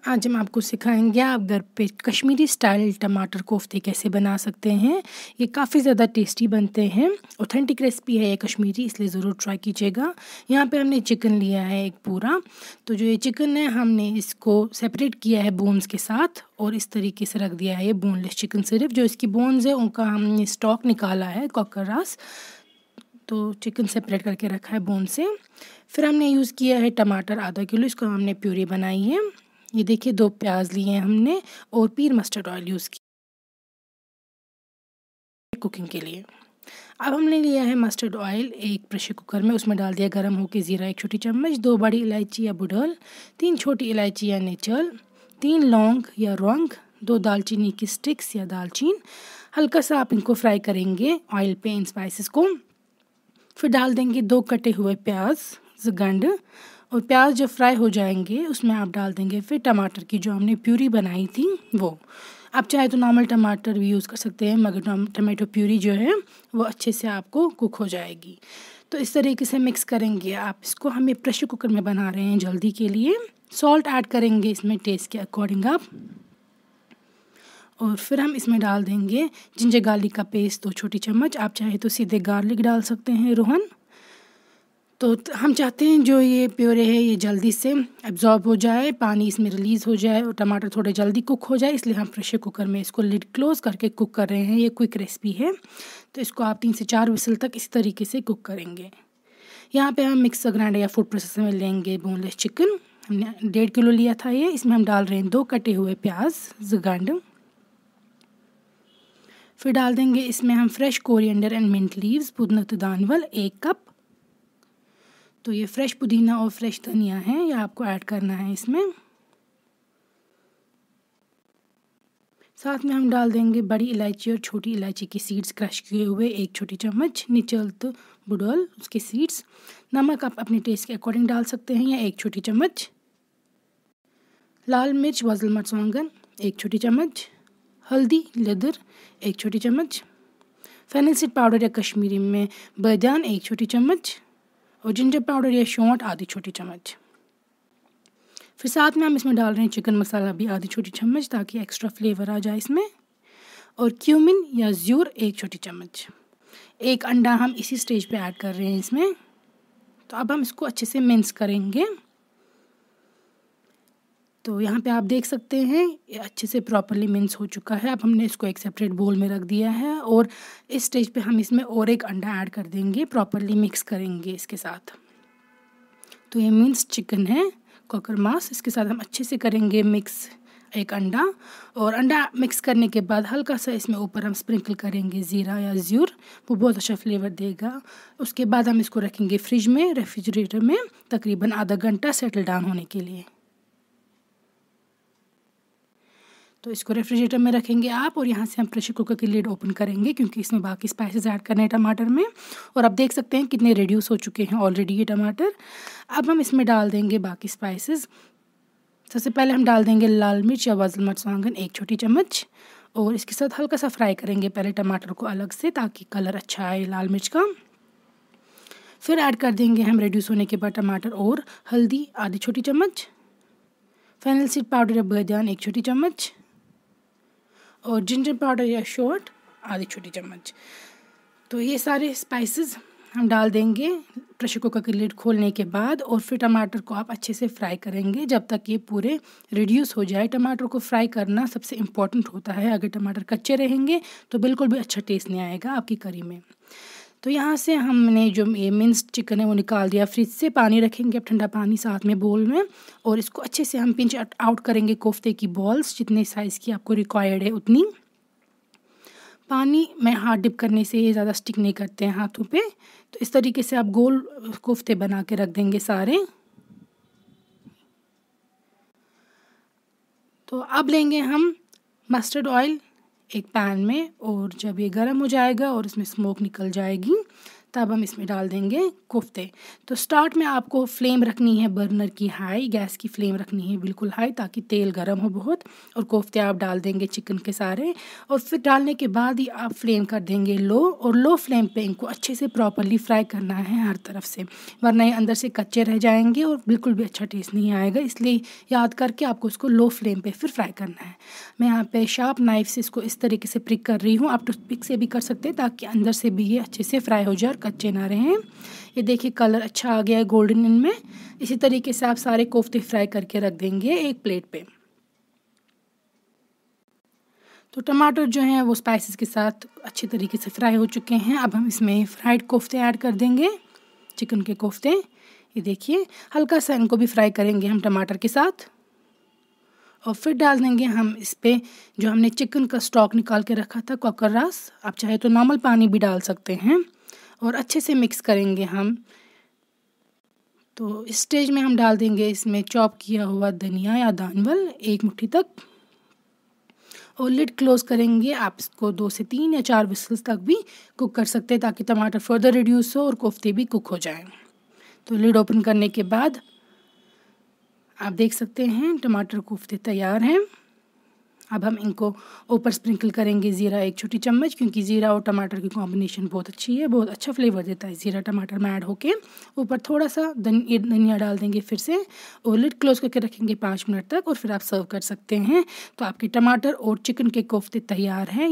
आज हम आपको सिखाएंगे आप घर पे कश्मीरी स्टाइल टमाटर कोफ्ते कैसे बना सकते हैं। ये काफ़ी ज़्यादा टेस्टी बनते हैं। ऑथेंटिक रेसिपी है ये कश्मीरी, इसलिए ज़रूर ट्राई कीजिएगा। यहाँ पे हमने चिकन लिया है एक पूरा। तो जो ये चिकन है हमने इसको सेपरेट किया है बोन्स के साथ और इस तरीके से रख दिया है ये बोनलेस चिकन। सिर्फ जो इसकी बोन्स है उनका हमने स्टॉक निकाला है, कॉकरास। तो चिकन सेपरेट करके रखा है बोन से। फिर हमने यूज़ किया है टमाटर आधा किलो, इसको हमने प्यूरी बनाई है। ये देखिए 2 प्याज लिए हैं हमने और पीर मस्टर्ड ऑयल यूज़ किया कुकिंग के लिए। अब हमने लिया है मस्टर्ड ऑयल एक प्रेशर कुकर में, उसमें डाल दिया गरम होकर ज़ीरा 1 छोटी चम्मच, 2 बड़ी इलायची या बुढ़ल, 3 छोटी इलायची या नेचल, 3 लौंग या रौंग, 2 दालचीनी की स्टिक्स या दालचीन। हल्का सा आप इनको फ्राई करेंगे ऑयल पे इन स्पाइसेस को। फिर डाल देंगे 2 कटे हुए प्याज गंड, और प्याज जब फ्राई हो जाएंगे उसमें आप डाल देंगे फिर टमाटर की जो हमने प्यूरी बनाई थी वो। आप चाहे तो नॉर्मल टमाटर भी यूज़ कर सकते हैं, मगर टमाटो प्यूरी जो है वो अच्छे से आपको कुक हो जाएगी। तो इस तरीके से मिक्स करेंगे आप इसको। हम ये प्रेशर कुकर में बना रहे हैं जल्दी के लिए। सॉल्ट ऐड करेंगे इसमें टेस्ट के अकॉर्डिंग आप। और फिर हम इसमें डाल देंगे जिंजर गार्लिक का पेस्ट 2 छोटी चम्मच। आप चाहे तो सीधे गार्लिक डाल सकते हैं, रोहन। तो हम चाहते हैं जो ये प्योरे है ये जल्दी से एब्जॉर्ब हो जाए, पानी इसमें रिलीज़ हो जाए और टमाटर थोड़े जल्दी कुक हो जाए, इसलिए हम प्रेशर कुकर में इसको लिड क्लोज़ करके कुक कर रहे हैं। ये क्विक रेसिपी है, तो इसको आप 3 से 4 विसल तक इसी तरीके से कुक करेंगे। यहाँ पे हम मिक्सर ग्राइंडर या फूड प्रोसेसर में लेंगे बोनलेस चिकन। हमने 1.5 किलो लिया था ये। इसमें हम डाल रहे हैं 2 कटे हुए प्याज गंड। फिर डाल देंगे इसमें हम fresh coriander and mint leaves पुदीना दानवल 1 कप। तो ये फ्रेश पुदीना और फ्रेश धनिया है, ये आपको ऐड करना है इसमें। साथ में हम डाल देंगे बड़ी इलायची और छोटी इलायची की सीड्स क्रश किए हुए 1 छोटी चम्मच, निचलत बुडल उसके सीड्स। नमक आप अपने टेस्ट के अकॉर्डिंग डाल सकते हैं या 1 छोटी चम्मच। लाल मिर्च वज़ल मर्चांगन 1 छोटी चम्मच। हल्दी लेदर 1 छोटी चम्मच। फेनल सीड पाउडर या कश्मीरी में बादाम 1 छोटी चम्मच। और जिंजर पाउडर या सौंठ आधी छोटी चम्मच। फिर साथ में हम इसमें डाल रहे हैं चिकन मसाला भी आधी छोटी चम्मच, ताकि एक्स्ट्रा फ्लेवर आ जाए इसमें। और क्यूमिन या ज़्यूर 1 छोटी चम्मच। 1 अंडा हम इसी स्टेज पे ऐड कर रहे हैं इसमें। तो अब हम इसको अच्छे से मिक्स करेंगे। तो यहाँ पे आप देख सकते हैं ये अच्छे से प्रॉपरली मिक्स हो चुका है। अब हमने इसको एक सेपरेट बोल में रख दिया है और इस स्टेज पे हम इसमें और 1 अंडा ऐड कर देंगे, प्रॉपरली मिक्स करेंगे इसके साथ। तो ये मिक्स चिकन है कॉकर मास, इसके साथ हम अच्छे से करेंगे मिक्स 1 अंडा। और अंडा मिक्स करने के बाद हल्का सा इसमें ऊपर हम स्प्रिंकल करेंगे ज़ीरा या ज़्यूर, वो बहुत अच्छा फ्लेवर देगा। उसके बाद हम इसको रखेंगे फ्रिज में, रेफ्रिजरेटर में तकरीबन आधा घंटा सेटल डाउन होने के लिए। तो इसको रेफ्रिजरेटर में रखेंगे आप, और यहाँ से हम प्रेशर कुकर की लिड ओपन करेंगे क्योंकि इसमें बाकी स्पाइसेस ऐड करने हैं टमाटर में। और आप देख सकते हैं कितने रिड्यूस हो चुके हैं ऑलरेडी ये टमाटर। अब हम इसमें डाल देंगे बाकी स्पाइसेस। सबसे पहले हम डाल देंगे लाल मिर्च या वज़ल मर्चांगन 1 छोटी चम्मच, और इसके साथ हल्का सा फ्राई करेंगे पहले टमाटर को अलग से, ताकि कलर अच्छा आए लाल मिर्च का। फिर ऐड कर देंगे हम रिड्यूस होने के बाद टमाटर और हल्दी आधी छोटी चम्मच, फेनल सीड पाउडर या बादाम 1 छोटी चम्मच, और जिंजर पाउडर या सौंठ आधी छोटी चम्मच। तो ये सारे स्पाइसेस हम डाल देंगे प्रेशर कुकर की लिड खोलने के बाद। और फिर टमाटर को आप अच्छे से फ्राई करेंगे जब तक ये पूरे रिड्यूस हो जाए। टमाटर को फ्राई करना सबसे इम्पॉर्टेंट होता है, अगर टमाटर कच्चे रहेंगे तो बिल्कुल भी अच्छा टेस्ट नहीं आएगा आपकी करी में। तो यहाँ से हमने जो ये मिन्स्ड चिकन है वो निकाल दिया फ्रिज से। पानी रखेंगे अब ठंडा पानी साथ में बोल में, और इसको अच्छे से हम पिंच आउट करेंगे कोफ्ते की बॉल्स, जितने साइज़ की आपको रिक्वायर्ड है उतनी। पानी में हाथ डिप करने से ये ज़्यादा स्टिक नहीं करते हैं हाथों पे। तो इस तरीके से आप गोल कोफ्ते बना के रख देंगे सारे। तो अब लेंगे हम मस्टर्ड ऑयल एक पैन में, और जब ये गर्म हो जाएगा और इसमें स्मोक निकल जाएगी तब हम इसमें डाल देंगे कोफ्ते। तो स्टार्ट में आपको फ्लेम रखनी है बर्नर की हाई, गैस की फ्लेम रखनी है बिल्कुल हाई ताकि तेल गर्म हो बहुत, और कोफ्ते आप डाल देंगे चिकन के सारे, और फिर डालने के बाद ही आप फ्लेम कर देंगे लो, और लो फ्लेम पे इनको अच्छे से प्रॉपरली फ्राई करना है हर तरफ से, वरना ये अंदर से कच्चे रह जाएंगे और बिल्कुल भी अच्छा टेस्ट नहीं आएगा। इसलिए याद करके आपको इसको लो फ्लेम पे फिर फ्राई करना है। मैं यहाँ पे शार्प नाइफ से इसको इस तरीके से प्रिक कर रही हूँ, आप टूथपिक से भी कर सकते हैं ताकि अंदर से भी ये अच्छे से फ्राई हो जाए और कच्चे ना रहें। ये देखिए कलर अच्छा आ गया है गोल्डन इनमें। इसी तरीके से आप सारे कोफ्ते फ्राई करके रख देंगे एक प्लेट पे। तो टमाटर जो हैं वो स्पाइसेस के साथ अच्छी तरीके से फ्राई हो चुके हैं। अब हम इसमें फ्राइड कोफ्ते ऐड कर देंगे, चिकन के कोफ्ते। ये देखिए हल्का सा इनको भी फ्राई करेंगे हम टमाटर के साथ, और फिर डाल देंगे हम इस पे जो हमने चिकन का स्टॉक निकाल के रखा था, कॉकर रस। आप चाहे तो नॉर्मल पानी भी डाल सकते हैं, और अच्छे से मिक्स करेंगे हम। तो इस स्टेज में हम डाल देंगे इसमें चॉप किया हुआ धनिया या दानवल 1 मुट्ठी तक, और लिड क्लोज़ करेंगे। आप इसको 2 से 3 या 4 विसल्स तक भी कुक कर सकते हैं ताकि टमाटर फर्दर रिड्यूस हो और कोफ्ते भी कुक हो जाएं। तो लिड ओपन करने के बाद आप देख सकते हैं टमाटर कोफ्ते तैयार हैं। अब हम इनको ऊपर स्प्रिंकल करेंगे ज़ीरा 1 छोटी चम्मच, क्योंकि ज़ीरा और टमाटर की कॉम्बिनेशन बहुत अच्छी है, बहुत अच्छा फ्लेवर देता है ज़ीरा टमाटर में ऐड होके। ऊपर थोड़ा सा धनिया डाल देंगे फिर से, और लिड क्लोज करके रखेंगे 5 मिनट तक, और फिर आप सर्व कर सकते हैं। तो आपके टमाटर और चिकन के कोफ्ते तैयार हैं।